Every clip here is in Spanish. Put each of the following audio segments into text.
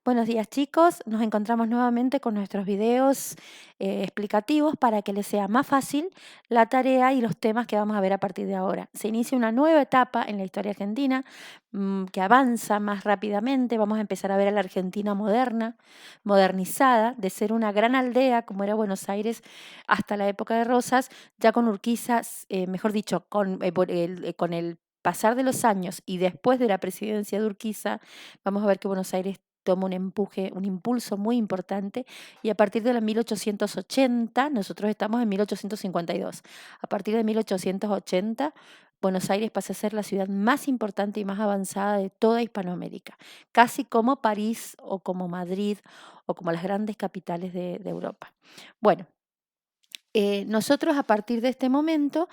Buenos días chicos, nos encontramos nuevamente con nuestros videos explicativos para que les sea más fácil la tarea y los temas que vamos a ver a partir de ahora. Se inicia una nueva etapa en la historia argentina que avanza más rápidamente. Vamos a empezar a ver a la Argentina moderna, modernizada, de ser una gran aldea como era Buenos Aires hasta la época de Rosas, ya con Urquiza, mejor dicho, con el pasar de los años y después de la presidencia de Urquiza, vamos a ver que Buenos Aires toma un empuje, un impulso muy importante y a partir de los 1880, nosotros estamos en 1852, a partir de 1880 Buenos Aires pasa a ser la ciudad más importante y más avanzada de toda Hispanoamérica, casi como París o como Madrid o como las grandes capitales de Europa. Bueno, nosotros a partir de este momento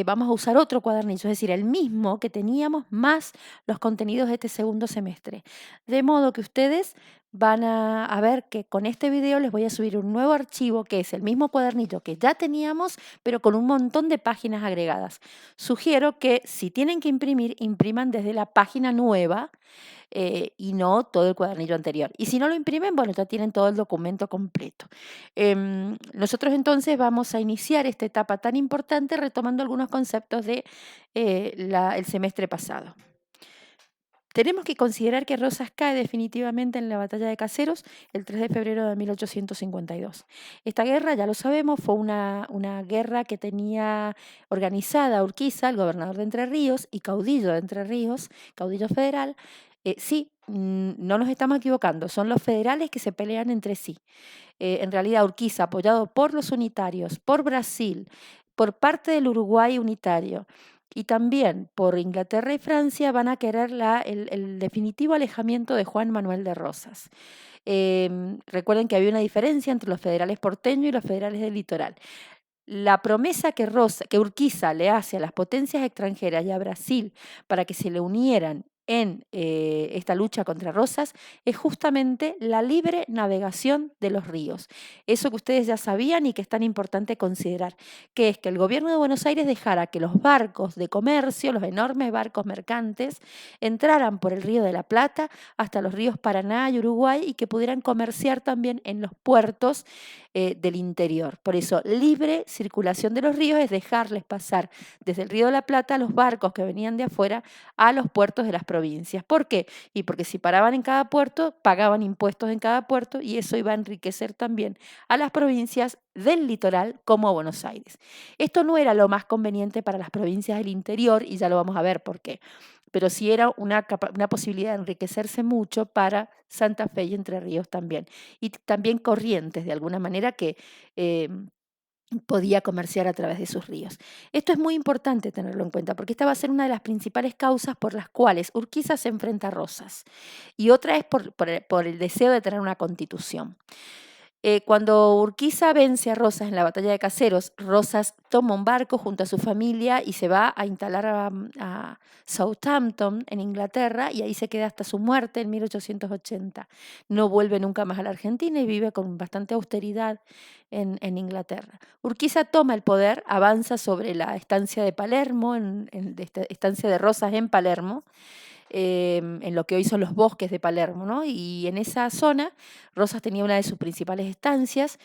vamos a usar otro cuadernillo, es decir, el mismo que teníamos más los contenidos de este segundo semestre. De modo que ustedes van a ver que con este video les voy a subir un nuevo archivo que es el mismo cuadernillo que ya teníamos, pero con un montón de páginas agregadas. Sugiero que si tienen que imprimir, impriman desde la página nueva y no todo el cuadernillo anterior. Y si no lo imprimen, bueno, ya tienen todo el documento completo. Nosotros entonces vamos a iniciar esta etapa tan importante retomando algunos conceptos de el semestre pasado. Tenemos que considerar que Rosas cae definitivamente en la batalla de Caseros el 3 de febrero de 1852. Esta guerra, ya lo sabemos, fue una guerra que tenía organizada Urquiza, el gobernador de Entre Ríos y caudillo de Entre Ríos, caudillo federal. Sí, no nos estamos equivocando, son los federales que se pelean entre sí. En realidad, Urquiza, apoyado por los unitarios, por Brasil, por parte del Uruguay unitario, y también por Inglaterra y Francia van a querer el definitivo alejamiento de Juan Manuel de Rosas. Recuerden que había una diferencia entre los federales porteños y los federales del litoral. La promesa que Urquiza le hace a las potencias extranjeras y a Brasil para que se le unieran en esta lucha contra Rosas es justamente la libre navegación de los ríos. Eso que ustedes ya sabían y que es tan importante considerar, que es que el gobierno de Buenos Aires dejara que los barcos de comercio, los enormes barcos mercantes, entraran por el río de la Plata hasta los ríos Paraná y Uruguay y que pudieran comerciar también en los puertos del interior. Por eso, libre circulación de los ríos es dejarles pasar desde el Río de la Plata los barcos que venían de afuera a los puertos de las provincias. ¿Por qué? Y porque si paraban en cada puerto, pagaban impuestos en cada puerto y eso iba a enriquecer también a las provincias del litoral como a Buenos Aires. Esto no era lo más conveniente para las provincias del interior y ya lo vamos a ver por qué, pero sí era una posibilidad de enriquecerse mucho para Santa Fe y Entre Ríos también. Y también Corrientes, de alguna manera, que podía comerciar a través de sus ríos. Esto es muy importante tenerlo en cuenta, porque esta va a ser una de las principales causas por las cuales Urquiza se enfrenta a Rosas. Y otra es por el deseo de tener una constitución. Cuando Urquiza vence a Rosas en la batalla de Caseros, Rosas toma un barco junto a su familia y se va a instalar a Southampton, en Inglaterra, y ahí se queda hasta su muerte en 1880. No vuelve nunca más a la Argentina y vive con bastante austeridad en Inglaterra. Urquiza toma el poder, avanza sobre la estancia de Palermo, esta estancia de Rosas en Palermo, en lo que hoy son los bosques de Palermo, ¿no? Y en esa zona, Rosas tenía una de sus principales estancias,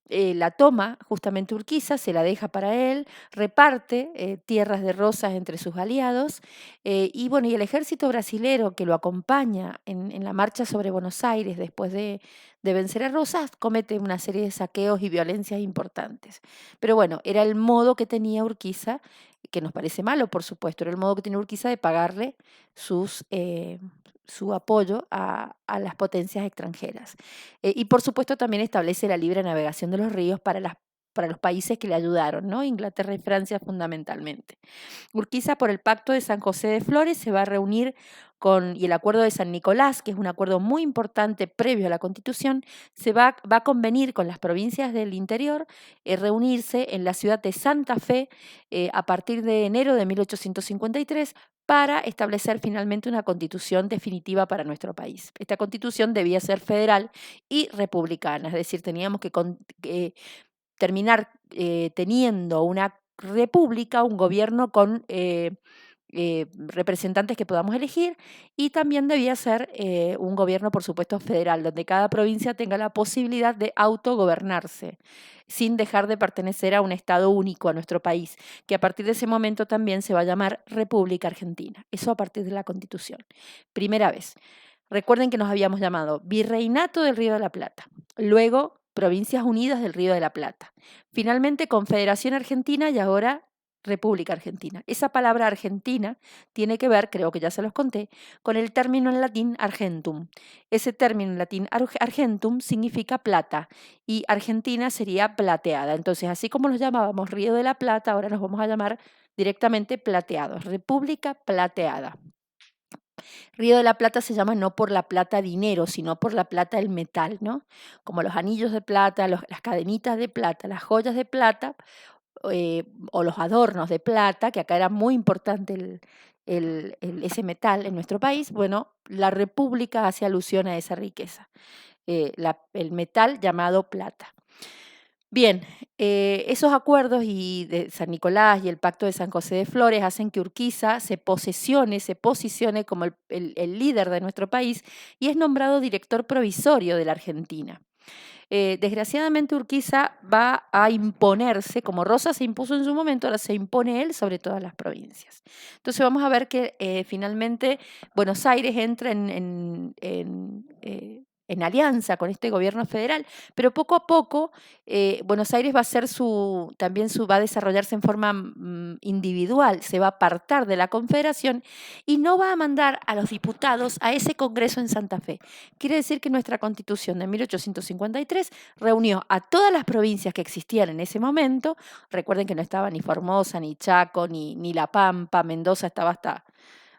la toma justamente Urquiza, se la deja para él, reparte tierras de Rosas entre sus aliados, y bueno, y el ejército brasilero que lo acompaña en la marcha sobre Buenos Aires después de vencer a Rosas, comete una serie de saqueos y violencias importantes. Pero bueno, era el modo que tenía Urquiza, que nos parece malo, por supuesto, era el modo que tenía Urquiza de pagarle su apoyo a las potencias extranjeras. Y por supuesto también establece la libre navegación de los ríos para los países que le ayudaron, ¿no? Inglaterra y Francia fundamentalmente. Urquiza, por el Pacto de San José de Flores, se va a reunir y el Acuerdo de San Nicolás, que es un acuerdo muy importante previo a la Constitución, va a convenir con las provincias del interior, reunirse en la ciudad de Santa Fe a partir de enero de 1853 para establecer finalmente una constitución definitiva para nuestro país. Esta constitución debía ser federal y republicana, es decir, teníamos que terminar teniendo una república, un gobierno con representantes que podamos elegir, y también debía ser un gobierno, por supuesto, federal, donde cada provincia tenga la posibilidad de autogobernarse, sin dejar de pertenecer a un Estado único, a nuestro país, que a partir de ese momento también se va a llamar República Argentina. Eso a partir de la Constitución. Primera vez. Recuerden que nos habíamos llamado Virreinato del Río de la Plata, luego Provincias Unidas del Río de la Plata, finalmente Confederación Argentina y ahora República Argentina. Esa palabra Argentina tiene que ver, creo que ya se los conté, con el término en latín argentum. Ese término en latín argentum significa plata y Argentina sería plateada. Entonces, así como nos llamábamos Río de la Plata, ahora nos vamos a llamar directamente plateados, República Plateada. Río de la Plata se llama no por la plata dinero, sino por la plata el metal, ¿no? Como los anillos de plata, las cadenitas de plata, las joyas de plata, o los adornos de plata, que acá era muy importante ese metal en nuestro país. Bueno, la República hace alusión a esa riqueza, el metal llamado plata. Bien, esos acuerdos y de San Nicolás y el Pacto de San José de Flores hacen que Urquiza se posicione como el líder de nuestro país y es nombrado director provisorio de la Argentina. Desgraciadamente Urquiza va a imponerse, como Rosa se impuso en su momento, ahora se impone él sobre todas las provincias. Entonces vamos a ver que finalmente Buenos Aires entra en alianza con este gobierno federal, pero poco a poco Buenos Aires va a ser va a desarrollarse en forma individual, se va a apartar de la Confederación y no va a mandar a los diputados a ese congreso en Santa Fe. Quiere decir que nuestra Constitución de 1853 reunió a todas las provincias que existían en ese momento. Recuerden que no estaba ni Formosa, ni Chaco, ni La Pampa, Mendoza estaba hasta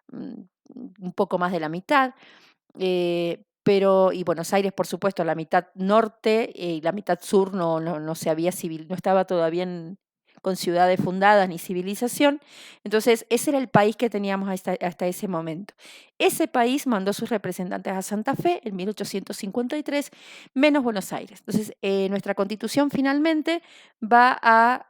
un poco más de la mitad. Y Buenos Aires, por supuesto, la mitad norte y la mitad sur no se había no estaba todavía con ciudades fundadas ni civilización. Entonces, ese era el país que teníamos hasta ese momento. Ese país mandó sus representantes a Santa Fe en 1853, menos Buenos Aires. Entonces, nuestra Constitución finalmente va a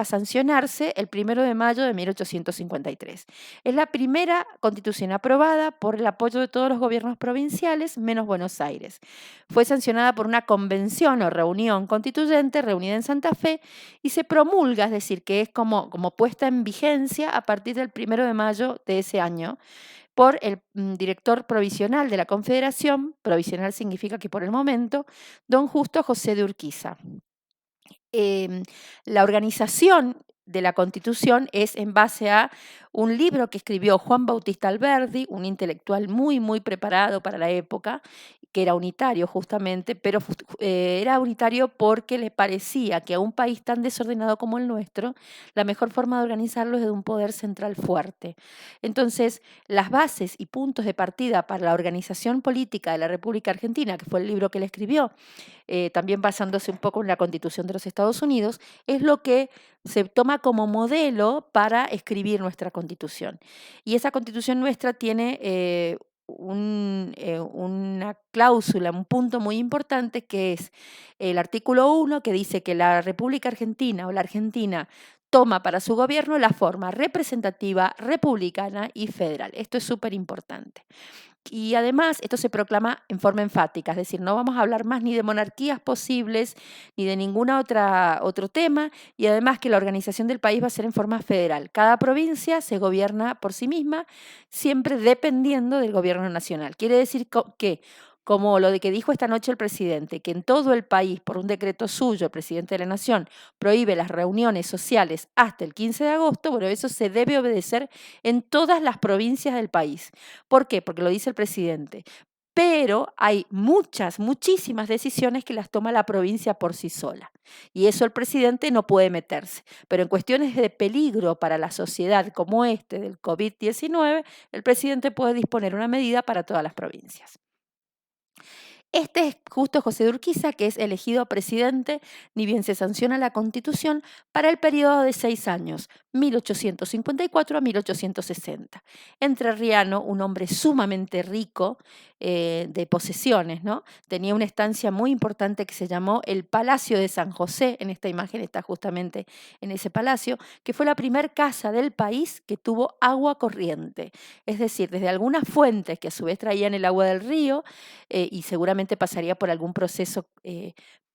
sancionarse el 1 de mayo de 1853. Es la primera Constitución aprobada por el apoyo de todos los gobiernos provinciales, menos Buenos Aires. Fue sancionada por una convención o reunión constituyente reunida en Santa Fe y se promulga, es decir, que es como puesta en vigencia a partir del 1 de mayo de ese año, por el director provisional de la Confederación, provisional significa que por el momento, don Justo José de Urquiza. La organización de la Constitución es en base a un libro que escribió Juan Bautista Alberdi, un intelectual muy, muy preparado para la época, que era unitario justamente, pero era unitario porque le parecía que a un país tan desordenado como el nuestro, la mejor forma de organizarlo es de un poder central fuerte. Entonces, las bases y puntos de partida para la organización política de la República Argentina, que fue el libro que él escribió, también basándose un poco en la Constitución de los Estados Unidos, es lo que se toma como modelo para escribir nuestra Constitución. Y esa Constitución nuestra tiene una cláusula, un punto muy importante, que es el artículo 1, que dice que la República Argentina o la Argentina toma para su gobierno la forma representativa, republicana y federal. Esto es súper importante. Y además esto se proclama en forma enfática, es decir, no vamos a hablar más ni de monarquías posibles, ni de ningún otro tema, y además que la organización del país va a ser en forma federal. Cada provincia se gobierna por sí misma, siempre dependiendo del gobierno nacional. Quiere decir que, como lo de que dijo esta noche el presidente, que en todo el país, por un decreto suyo, el presidente de la Nación prohíbe las reuniones sociales hasta el 15 de agosto, bueno, eso se debe obedecer en todas las provincias del país. ¿Por qué? Porque lo dice el presidente. Pero hay muchísimas decisiones que las toma la provincia por sí sola. Y eso el presidente no puede meterse. Pero en cuestiones de peligro para la sociedad como este del COVID-19, el presidente puede disponer una medida para todas las provincias. Este es Justo José de Urquiza, que es elegido presidente, ni bien se sanciona la Constitución, para el periodo de 6 años, 1854 a 1860. Entrerriano, un hombre sumamente rico de posesiones, ¿no? Tenía una estancia muy importante que se llamó el Palacio de San José. En esta imagen está justamente en ese palacio, que fue la primer casa del país que tuvo agua corriente. Es decir, desde algunas fuentes que a su vez traían el agua del río, y seguramente pasaría por algún proceso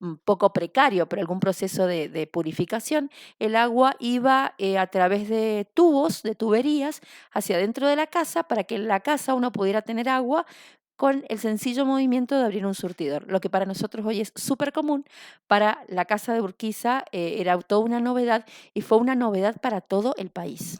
un poco precario, pero algún proceso de purificación, el agua iba a través de tubos, de tuberías, hacia dentro de la casa para que en la casa uno pudiera tener agua con el sencillo movimiento de abrir un surtidor. Lo que para nosotros hoy es súper común, para la casa de Urquiza era toda una novedad y fue una novedad para todo el país.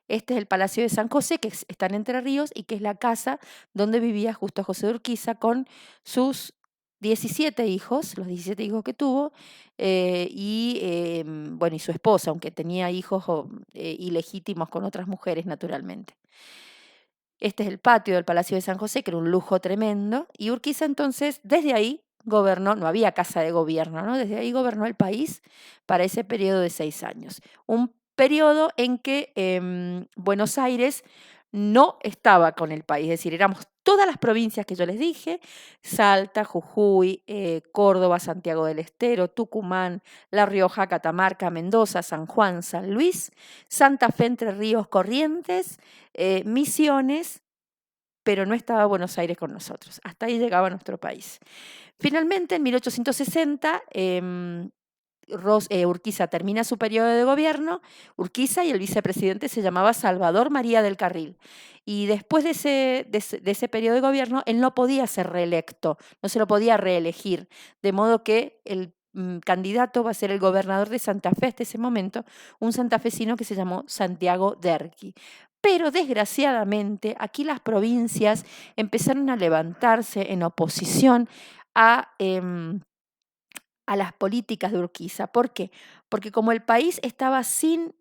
Este es el Palacio de San José, que está en Entre Ríos y que es la casa donde vivía Justo José de Urquiza con sus 17 hijos, los 17 hijos que tuvo, y su esposa, aunque tenía hijos ilegítimos con otras mujeres, naturalmente. Este es el patio del Palacio de San José, que era un lujo tremendo, y Urquiza entonces, desde ahí, gobernó, no había casa de gobierno, ¿no? Desde ahí gobernó el país para ese periodo de 6 años. Un periodo en que Buenos Aires no estaba con el país, es decir, éramos todas las provincias que yo les dije: Salta, Jujuy, Córdoba, Santiago del Estero, Tucumán, La Rioja, Catamarca, Mendoza, San Juan, San Luis, Santa Fe, Entre Ríos, Corrientes, Misiones, pero no estaba Buenos Aires con nosotros. Hasta ahí llegaba nuestro país. Finalmente, en 1860, Urquiza termina su periodo de gobierno. Urquiza, y el vicepresidente se llamaba Salvador María del Carril. Y después de ese periodo de gobierno, él no podía ser reelecto, no se lo podía reelegir, de modo que el candidato va a ser el gobernador de Santa Fe hasta ese momento, un santafesino que se llamó Santiago Derqui. Pero desgraciadamente aquí las provincias empezaron a levantarse en oposición a las políticas de Urquiza. ¿Por qué? Porque como el país estaba sin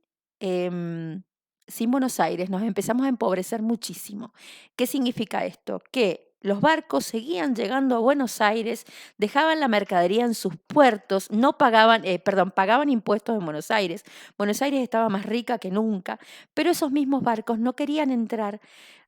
Buenos Aires, nos empezamos a empobrecer muchísimo. ¿Qué significa esto? Que los barcos seguían llegando a Buenos Aires, dejaban la mercadería en sus puertos, no pagaban, pagaban impuestos en Buenos Aires. Buenos Aires estaba más rica que nunca, pero esos mismos barcos no querían entrar.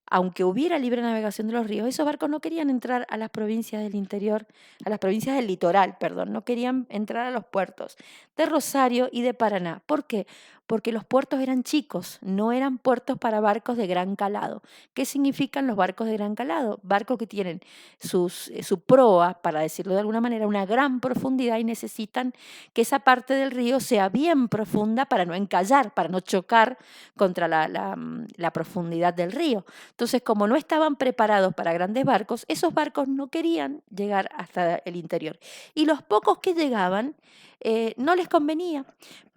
Aunque hubiera libre navegación de los ríos, esos barcos no querían entrar a las provincias del interior, a las provincias del litoral, perdón, no querían entrar a los puertos de Rosario y de Paraná. ¿Por qué? Porque los puertos eran chicos, no eran puertos para barcos de gran calado. ¿Qué significan los barcos de gran calado? Barcos que tienen su proa, para decirlo de alguna manera, una gran profundidad, y necesitan que esa parte del río sea bien profunda para no encallar, para no chocar contra la profundidad del río. Entonces, como no estaban preparados para grandes barcos, esos barcos no querían llegar hasta el interior. Y los pocos que llegaban no les convenía.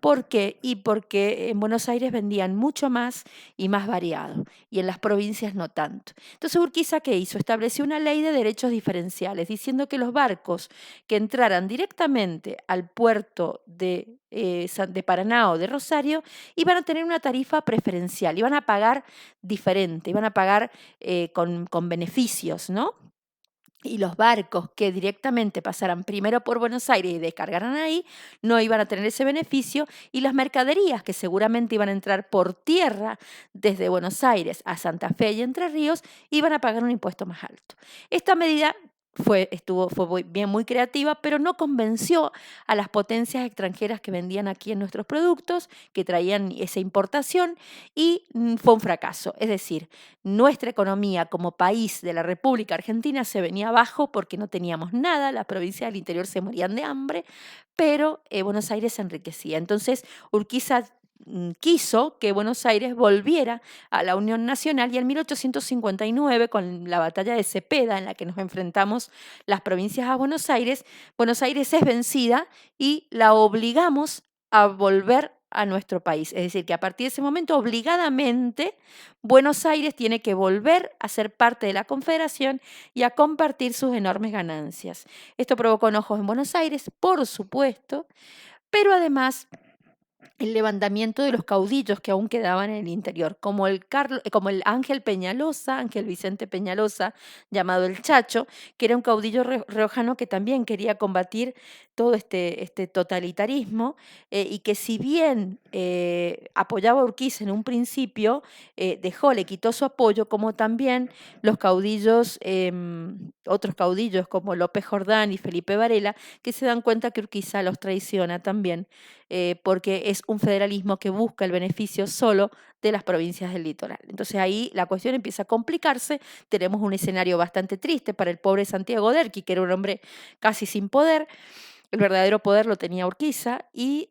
¿Por qué? Y porque en Buenos Aires vendían mucho más y más variado, y en las provincias no tanto. Entonces, Urquiza, ¿qué hizo? Estableció una ley de derechos diferenciales, diciendo que los barcos que entraran directamente al puerto de Paraná o de Rosario iban a tener una tarifa preferencial, iban a pagar diferente, iban a pagar con beneficios, ¿no? Y los barcos que directamente pasaran primero por Buenos Aires y descargaran ahí, no iban a tener ese beneficio, y las mercaderías que seguramente iban a entrar por tierra desde Buenos Aires a Santa Fe y Entre Ríos iban a pagar un impuesto más alto. Esta medida fue muy creativa, pero no convenció a las potencias extranjeras que vendían aquí en nuestros productos, que traían esa importación, y fue un fracaso. Es decir, nuestra economía como país de la República Argentina se venía abajo porque no teníamos nada, las provincias del interior se morían de hambre, pero Buenos Aires se enriquecía. Entonces, Urquiza quiso que Buenos Aires volviera a la Unión Nacional, y en 1859, con la batalla de Cepeda, en la que nos enfrentamos las provincias a Buenos Aires es vencida y la obligamos a volver a nuestro país. Es decir, que a partir de ese momento, obligadamente, Buenos Aires tiene que volver a ser parte de la Confederación y a compartir sus enormes ganancias. Esto provocó enojos en Buenos Aires, por supuesto, pero además el levantamiento de los caudillos que aún quedaban en el interior, como el Ángel Peñalosa, Ángel Vicente Peñalosa, llamado el Chacho, que era un caudillo riojano que también quería combatir todo este totalitarismo, y que si bien apoyaba a Urquiza en un principio, le quitó su apoyo, como también los caudillos, otros caudillos como López Jordán y Felipe Varela, que se dan cuenta que Urquiza los traiciona también, porque es un federalismo que busca el beneficio solo de las provincias del litoral. Entonces ahí la cuestión empieza a complicarse, tenemos un escenario bastante triste para el pobre Santiago Derqui, que era un hombre casi sin poder. El verdadero poder lo tenía Urquiza y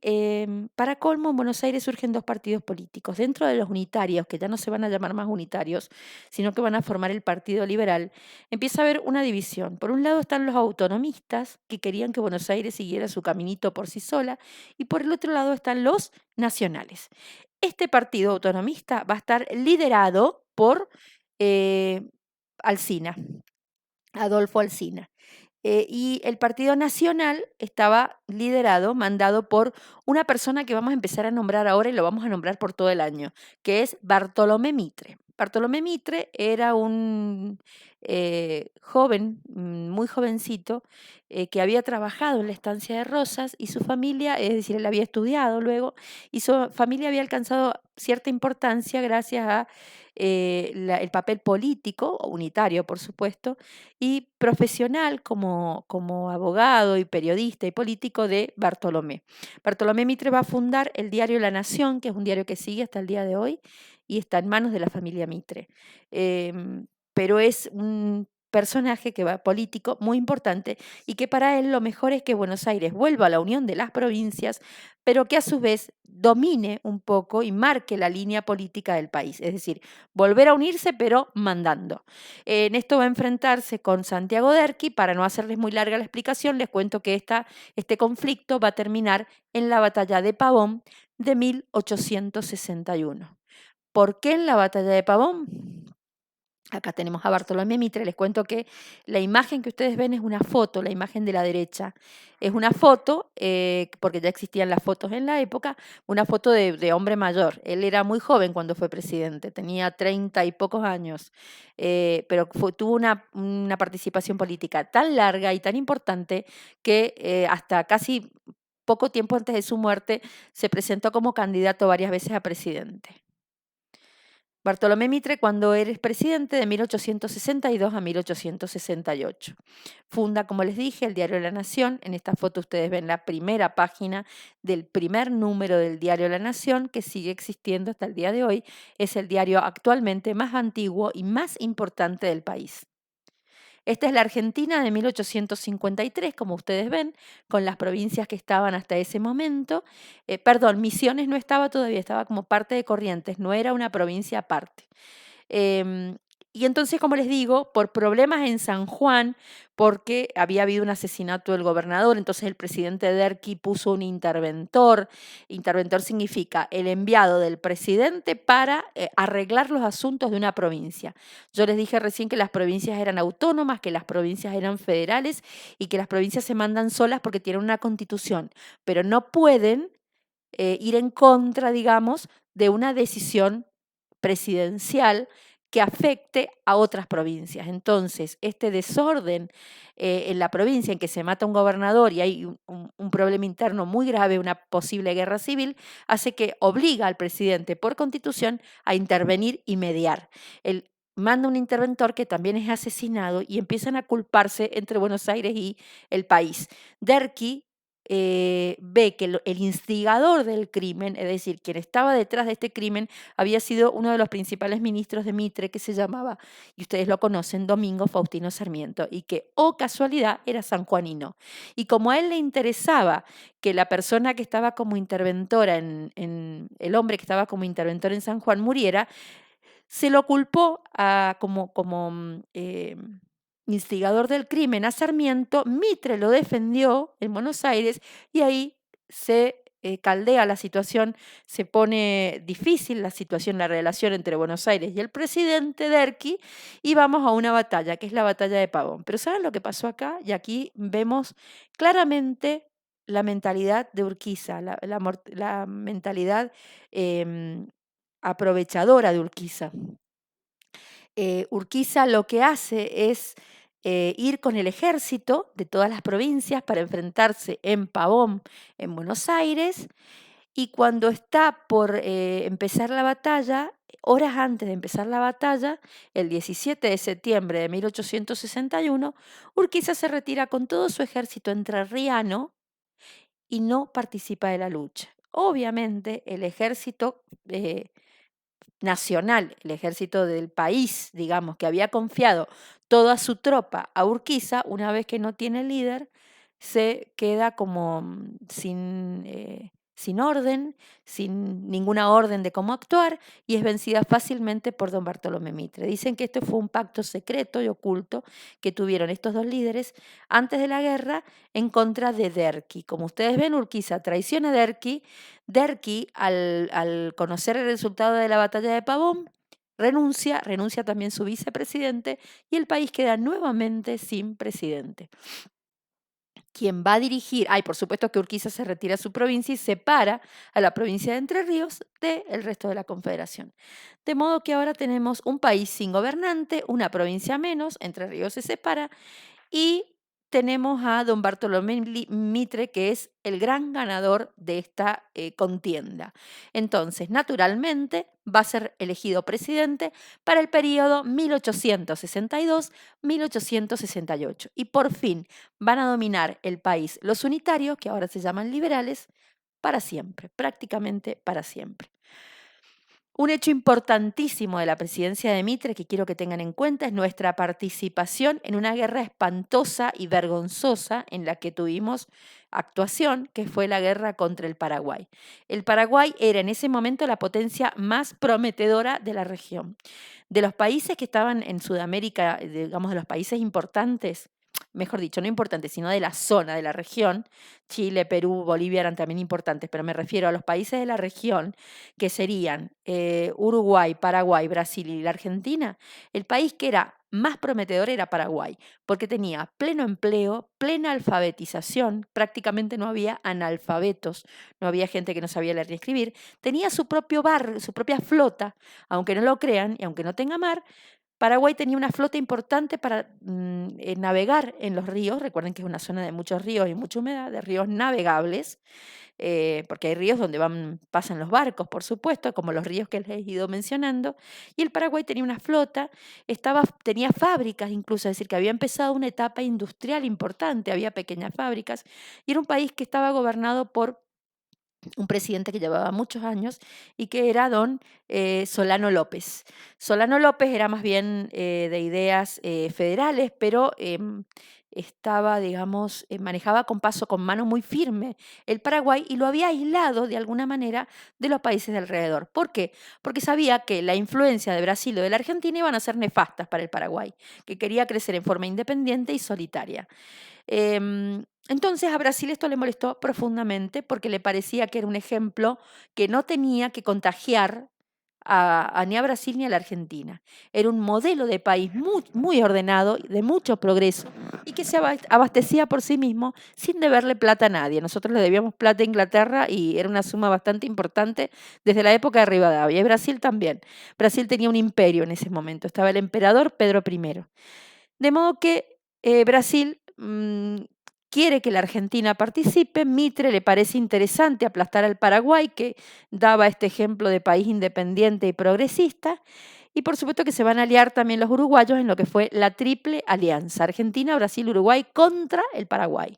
para colmo en Buenos Aires surgen dos partidos políticos. Dentro de los unitarios, que ya no se van a llamar más unitarios, sino que van a formar el Partido Liberal, empieza a haber una división. Por un lado están los autonomistas, que querían que Buenos Aires siguiera su caminito por sí sola, y por el otro lado están los nacionales. Este partido autonomista va a estar liderado por eh, Alsina, Adolfo Alsina. Y el Partido Nacional estaba liderado, mandado por una persona que vamos a empezar a nombrar ahora y lo vamos a nombrar por todo el año, que es Bartolomé Mitre. Bartolomé Mitre era un joven, muy jovencito, que había trabajado en la estancia de Rosas y su familia, es decir, él había estudiado luego, y su familia había alcanzado cierta importancia gracias a el papel político, unitario por supuesto, y profesional como abogado y periodista y político de Bartolomé. Bartolomé Mitre va a fundar el diario La Nación, que es un diario que sigue hasta el día de hoy y está en manos de la familia Mitre. Pero es un personaje político muy importante y que para él lo mejor es que Buenos Aires vuelva a la unión de las provincias, pero que a su vez domine un poco y marque la línea política del país, es decir, volver a unirse pero mandando. En esto va a enfrentarse con Santiago Derqui. Para no hacerles muy larga la explicación, les cuento que este conflicto va a terminar en la batalla de Pavón de 1861. ¿Por qué en la batalla de Pavón? Acá tenemos a Bartolomé Mitre, les cuento que la imagen que ustedes ven es una foto, la imagen de la derecha. Es una foto, porque ya existían las fotos en la época, una foto de hombre mayor. Él era muy joven cuando fue presidente, tenía 30 y pocos años, pero tuvo una participación política tan larga y tan importante que hasta casi poco tiempo antes de su muerte se presentó como candidato varias veces a presidente. Bartolomé Mitre cuando eres presidente de 1862 a 1868. Funda, como les dije, el diario La Nación. En esta foto ustedes ven la primera página del primer número del diario La Nación, que sigue existiendo hasta el día de hoy. Es el diario actualmente más antiguo y más importante del país. Esta es la Argentina de 1853, como ustedes ven, con las provincias que estaban hasta ese momento. Perdón, Misiones no estaba todavía, estaba como parte de Corrientes, no era una provincia aparte. Em, y entonces, como les digo, por problemas en San Juan, porque había habido un asesinato del gobernador, entonces el presidente Derqui puso un interventor. Interventor significa el enviado del presidente para arreglar los asuntos de una provincia. Yo les dije recién que las provincias eran autónomas, que las provincias eran federales y que las provincias se mandan solas porque tienen una constitución, pero no pueden ir en contra, digamos, de una decisión presidencial que afecte a otras provincias. Entonces, este desorden en la provincia en que se mata un gobernador y hay un problema interno muy grave, una posible guerra civil, hace que obliga al presidente por constitución a intervenir y mediar. Él manda un interventor que también es asesinado y empiezan a culparse entre Buenos Aires y el país. Derqui ve que el instigador del crimen, es decir, quien estaba detrás de este crimen, había sido uno de los principales ministros de Mitre, que se llamaba, y ustedes lo conocen, Domingo Faustino Sarmiento, y que, oh casualidad, era sanjuanino. Y como a él le interesaba que la persona que estaba como interventora, el hombre que estaba como interventor en San Juan muriera, se lo culpó como instigador del crimen a Sarmiento. Mitre lo defendió en Buenos Aires y ahí se caldea la situación, se pone difícil la situación, la relación entre Buenos Aires y el presidente Derqui, y vamos a una batalla, que es la batalla de Pavón. Pero ¿saben lo que pasó acá? Y aquí vemos claramente la mentalidad de Urquiza, la mentalidad aprovechadora de Urquiza. Urquiza lo que hace es ir con el ejército de todas las provincias para enfrentarse en Pavón, en Buenos Aires, y cuando está por empezar la batalla, horas antes de empezar la batalla, el 17 de septiembre de 1861, Urquiza se retira con todo su ejército entrerriano y no participa de la lucha. Obviamente el ejército nacional, el ejército del país, digamos, que había confiado toda su tropa a Urquiza, una vez que no tiene líder, se queda como sin orden, sin ninguna orden de cómo actuar, y es vencida fácilmente por don Bartolomé Mitre. Dicen que esto fue un pacto secreto y oculto que tuvieron estos dos líderes antes de la guerra en contra de Derqui. Como ustedes ven, Urquiza traiciona a Derqui. Derqui, al conocer el resultado de la batalla de Pavón, renuncia también su vicepresidente y el país queda nuevamente sin presidente. Quien va a dirigir, por supuesto que Urquiza se retira a su provincia y separa a la provincia de Entre Ríos del resto de la Confederación. De modo que ahora tenemos un país sin gobernante, una provincia menos, Entre Ríos se separa y tenemos a don Bartolomé Mitre, que es el gran ganador de esta contienda. Entonces, naturalmente, va a ser elegido presidente para el periodo 1862-1868. Y por fin van a dominar el país los unitarios, que ahora se llaman liberales, para siempre, prácticamente para siempre. Un hecho importantísimo de la presidencia de Mitre que quiero que tengan en cuenta es nuestra participación en una guerra espantosa y vergonzosa en la que tuvimos actuación, que fue la guerra contra el Paraguay. El Paraguay era en ese momento la potencia más prometedora de la región. De los países que estaban en Sudamérica, digamos de los países importantes, mejor dicho, no importantes, sino de la zona, de la región, Chile, Perú, Bolivia eran también importantes, pero me refiero a los países de la región, que serían Uruguay, Paraguay, Brasil y la Argentina. El país que era más prometedor era Paraguay, porque tenía pleno empleo, plena alfabetización, prácticamente no había analfabetos, no había gente que no sabía leer ni escribir, tenía su propio barrio, su propia flota, aunque no lo crean y aunque no tenga mar. Paraguay tenía una flota importante para navegar en los ríos. Recuerden que es una zona de muchos ríos y mucha humedad, de ríos navegables, porque hay ríos donde pasan los barcos, por supuesto, como los ríos que les he ido mencionando. Y el Paraguay tenía una flota, tenía fábricas incluso, es decir, que había empezado una etapa industrial importante, había pequeñas fábricas, y era un país que estaba gobernado por un presidente que llevaba muchos años y que era don Solano López. Solano López era más bien de ideas federales, pero estaba, digamos, manejaba con mano muy firme el Paraguay y lo había aislado de alguna manera de los países de alrededor. ¿Por qué? Porque sabía que la influencia de Brasil o de la Argentina iban a ser nefastas para el Paraguay, que quería crecer en forma independiente y solitaria. Entonces a Brasil esto le molestó profundamente porque le parecía que era un ejemplo que no tenía que contagiar ni a Brasil ni a la Argentina. Era un modelo de país muy, muy ordenado, de mucho progreso y que se abastecía por sí mismo sin deberle plata a nadie. Nosotros le debíamos plata a Inglaterra y era una suma bastante importante desde la época de Rivadavia. Y Brasil también. Brasil tenía un imperio en ese momento. Estaba el emperador Pedro I. De modo que Brasil quiere que la Argentina participe. Mitre le parece interesante aplastar al Paraguay, que daba este ejemplo de país independiente y progresista. Y por supuesto que se van a aliar también los uruguayos en lo que fue la Triple Alianza, Argentina, Brasil, Uruguay contra el Paraguay.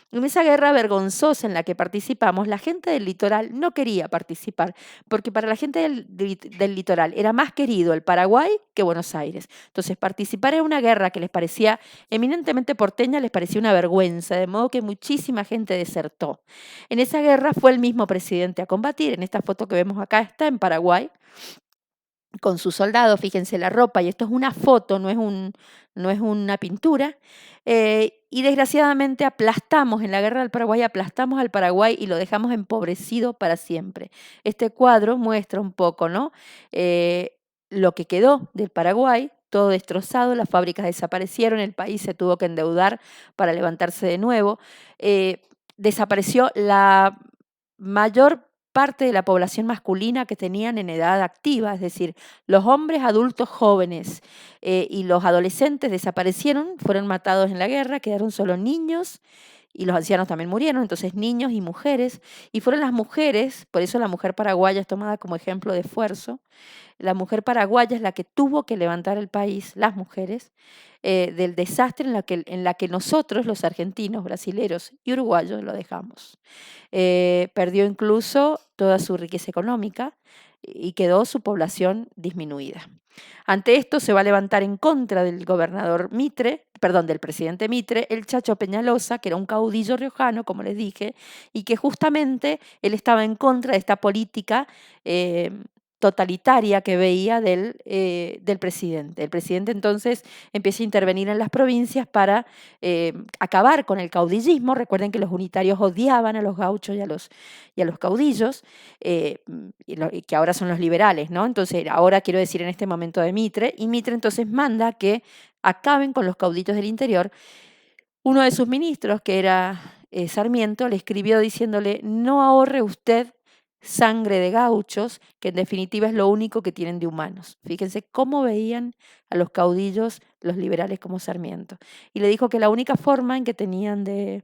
En esa guerra vergonzosa en la que participamos, la gente del litoral no quería participar, porque para la gente del litoral era más querido el Paraguay que Buenos Aires. Entonces, participar en una guerra que les parecía eminentemente porteña les parecía una vergüenza, de modo que muchísima gente desertó. En esa guerra fue el mismo presidente a combatir. En esta foto que vemos acá está en Paraguay con sus soldados, fíjense la ropa, y esto es una foto, no es una pintura, y desgraciadamente aplastamos, en la guerra del Paraguay, aplastamos al Paraguay y lo dejamos empobrecido para siempre. Este cuadro muestra un poco, ¿no? Lo que quedó del Paraguay, todo destrozado, las fábricas desaparecieron, el país se tuvo que endeudar para levantarse de nuevo. desapareció la mayor parte de la población masculina que tenían en edad activa, es decir, los hombres adultos jóvenes y los adolescentes desaparecieron, fueron matados en la guerra, quedaron solo niños y los ancianos también murieron, entonces niños y mujeres, y fueron las mujeres, por eso la mujer paraguaya es tomada como ejemplo de esfuerzo. La mujer paraguaya es la que tuvo que levantar el país, las mujeres, del desastre en la que nosotros, los argentinos, brasileros y uruguayos, lo dejamos. Perdió incluso toda su riqueza económica y quedó su población disminuida. Ante esto se va a levantar en contra del gobernador Mitre, perdón, del presidente Mitre, el Chacho Peñalosa, que era un caudillo riojano, como les dije, y que justamente él estaba en contra de esta política totalitaria que veía del presidente. El presidente entonces empieza a intervenir en las provincias para acabar con el caudillismo. Recuerden que los unitarios odiaban a los gauchos y a los caudillos, y que ahora son los liberales, ¿no? Entonces, ahora quiero decir en este momento de Mitre, y Mitre entonces manda que acaben con los cauditos del interior. Uno de sus ministros, que era Sarmiento, le escribió diciéndole: no ahorre usted sangre de gauchos, que en definitiva es lo único que tienen de humanos. Fíjense cómo veían a los caudillos los liberales como Sarmiento. Y le dijo que la única forma en que tenían de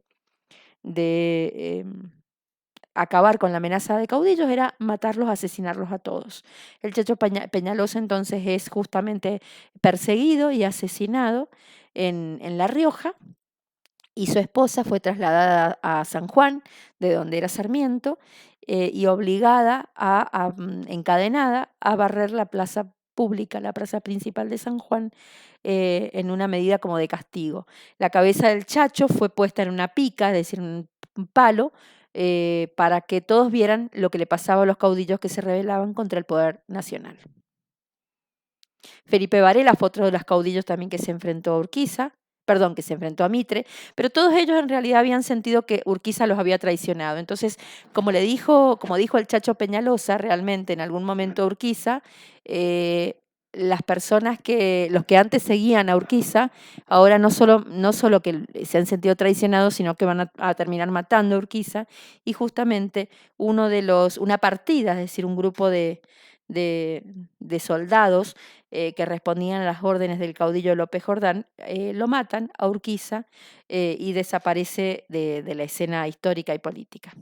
acabar con la amenaza de caudillos era matarlos, asesinarlos a todos. El Chacho Peñalosa entonces es justamente perseguido y asesinado en La Rioja, y su esposa fue trasladada a San Juan, de donde era Sarmiento, y obligada encadenada a barrer la plaza pública, la plaza principal de San Juan, en una medida como de castigo. La cabeza del Chacho fue puesta en una pica, es decir, un palo, para que todos vieran lo que le pasaba a los caudillos que se rebelaban contra el poder nacional. Felipe Varela fue otro de los caudillos también que se enfrentó a Urquiza, perdón, que se enfrentó a Mitre, pero todos ellos en realidad habían sentido que Urquiza los había traicionado. Entonces, como dijo el Chacho Peñalosa, realmente en algún momento a Urquiza, las personas los que antes seguían a Urquiza, ahora no solo que se han sentido traicionados, sino que van a terminar matando a Urquiza, y justamente una partida, es decir, un grupo de soldados que respondían a las órdenes del caudillo López Jordán, lo matan a Urquiza y desaparece de la escena histórica y política.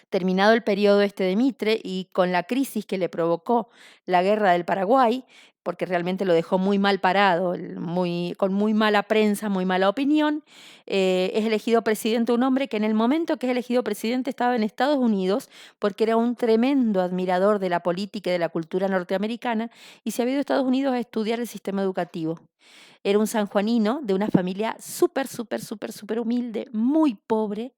Terminado el periodo de Mitre y con la crisis que le provocó la guerra del Paraguay, porque realmente lo dejó muy mal parado, con muy mala prensa, muy mala opinión, es elegido presidente un hombre que en el momento que es elegido presidente estaba en Estados Unidos, porque era un tremendo admirador de la política y de la cultura norteamericana, y se había ido a Estados Unidos a estudiar el sistema educativo. Era un sanjuanino de una familia súper, súper, súper, súper humilde, muy pobre,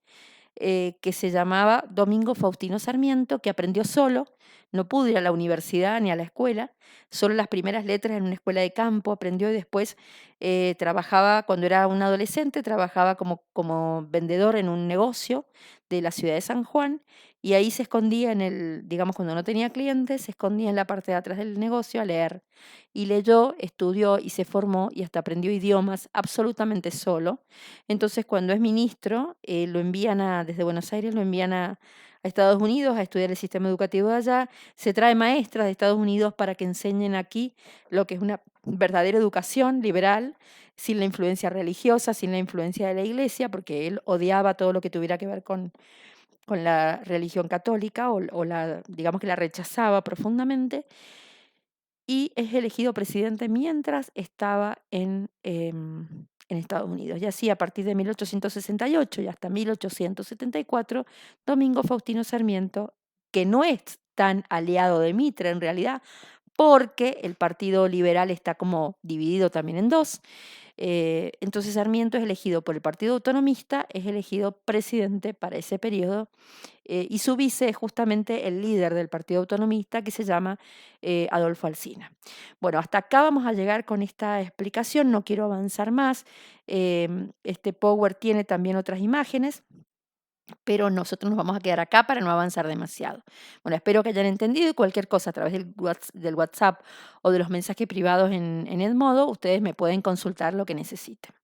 que se llamaba Domingo Faustino Sarmiento, que aprendió solo, no pudo ir a la universidad ni a la escuela, solo las primeras letras en una escuela de campo aprendió, y después trabajaba, cuando era un adolescente, trabajaba como vendedor en un negocio de la ciudad de San Juan, y ahí se escondía digamos, cuando no tenía clientes, se escondía en la parte de atrás del negocio a leer. Y leyó, estudió y se formó y hasta aprendió idiomas absolutamente solo. Entonces, cuando es ministro, desde Buenos Aires lo envían a Estados Unidos a estudiar el sistema educativo de allá. Se trae maestras de Estados Unidos para que enseñen aquí lo que es una verdadera educación liberal, sin la influencia religiosa, sin la influencia de la iglesia, porque él odiaba todo lo que tuviera que ver con la religión católica, digamos que la rechazaba profundamente, y es elegido presidente mientras estaba en Estados Unidos. Y así, a partir de 1868 y hasta 1874, Domingo Faustino Sarmiento, que no es tan aliado de Mitre en realidad, porque el Partido Liberal está como dividido también en dos. Entonces Sarmiento es elegido por el Partido Autonomista, es elegido presidente para ese periodo, y su vice es justamente el líder del Partido Autonomista, que se llama Adolfo Alsina. Bueno, hasta acá vamos a llegar con esta explicación, no quiero avanzar más. Este Power tiene también otras imágenes, pero nosotros nos vamos a quedar acá para no avanzar demasiado. Bueno, espero que hayan entendido, y cualquier cosa a través del WhatsApp o de los mensajes privados en Edmodo, ustedes me pueden consultar lo que necesiten.